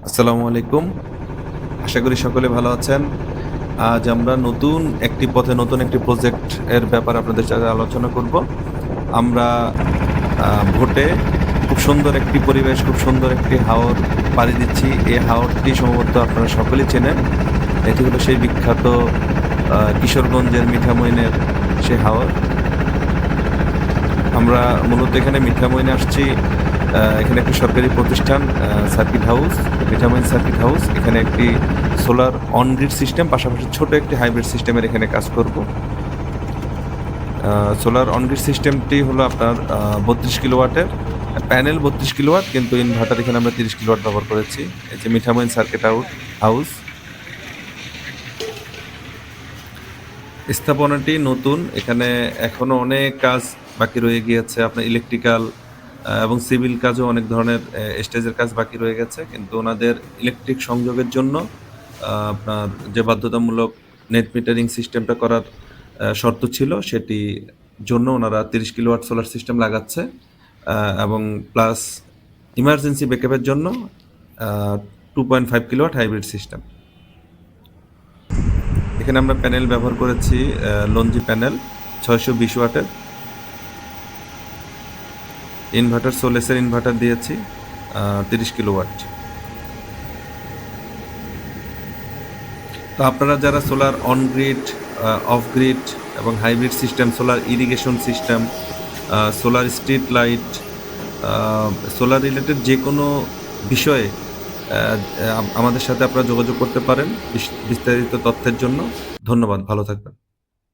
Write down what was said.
আসসালামু আলাইকুম। আশা করি সকলে ভালো আছেন। আজ আমরা নতুন একটি পথে নতুন একটি প্রজেক্ট এর ব্যাপারে আপনাদের সাথে আলোচনা করব। আমরা ভোটে খুব সুন্দর একটি পরিবেশ, খুব সুন্দর একটি হাওর পাড়ি দিচ্ছি। এই হাওরটি সম্ভবত আপনারা সকলেই চেনেন। এটি হলো সেই বিখ্যাত কিশোরগঞ্জের মিঠামইনের সেই হাওর। আমরা মূলত এখানে মিঠামইনে আসছি। এখানে একটি সরকারি প্রতিষ্ঠান circuit house, Mithamain circuit house. এখানে একটি সোলার অন গ্রিড সিস্টেম, পাশাপাশি ছোট একটি হাইব্রিড সিস্টেমের এখানে কাজ করব। সোলার অন গ্রিড সিস্টেমটি হলো আপনার 32 কিলোওয়াটের প্যানেল, 32 কিলোওয়াট, কিন্তু ইনভার্টার এখানে আমরা 30 কিলোওয়াট ব্যবহার করেছি। এই যে মিঠামইন সার্কিট হাউস। স্থাপনাটি নতুন, এখানে এখনো অনেক কাজ বাকি রয়ে গিয়েছে। আপনার ইলেকট্রিক্যাল এবং সিভিল কাজও অনেক ধরনের স্টেজের কাজ বাকি রয়ে গেছে, কিন্তু ওনাদের ইলেকট্রিক সংযোগের জন্য আপনার যে বাধ্যতামূলক নেট মিটারিং সিস্টেমটা করার শর্ত ছিল, সেটি জন্য ওনারা 30 কিলোওয়াট সোলার সিস্টেম লাগাচ্ছে, এবং প্লাস ইমার্জেন্সি ব্যাকআপের জন্য 2.5 কিলোওয়াট হাইব্রিড সিস্টেম। এখানে আমরা প্যানেল ব্যবহার করেছি লঞ্জি প্যানেল 620 ওয়াটের। ইনভার্টার সোলেসের ইনভার্টার দিয়েছি 30 কিলোওয়াট। তো আপনারা যারা solar on grid, off grid এবং hybrid system, solar irrigation system, solar street light, solar related যে কোনো বিষয়ে আমাদের সাথে আপনারা যোগাযোগ করতে পারেন বিস্তারিত তথ্যের জন্য। ধন্যবাদ, ভালো থাকবেন।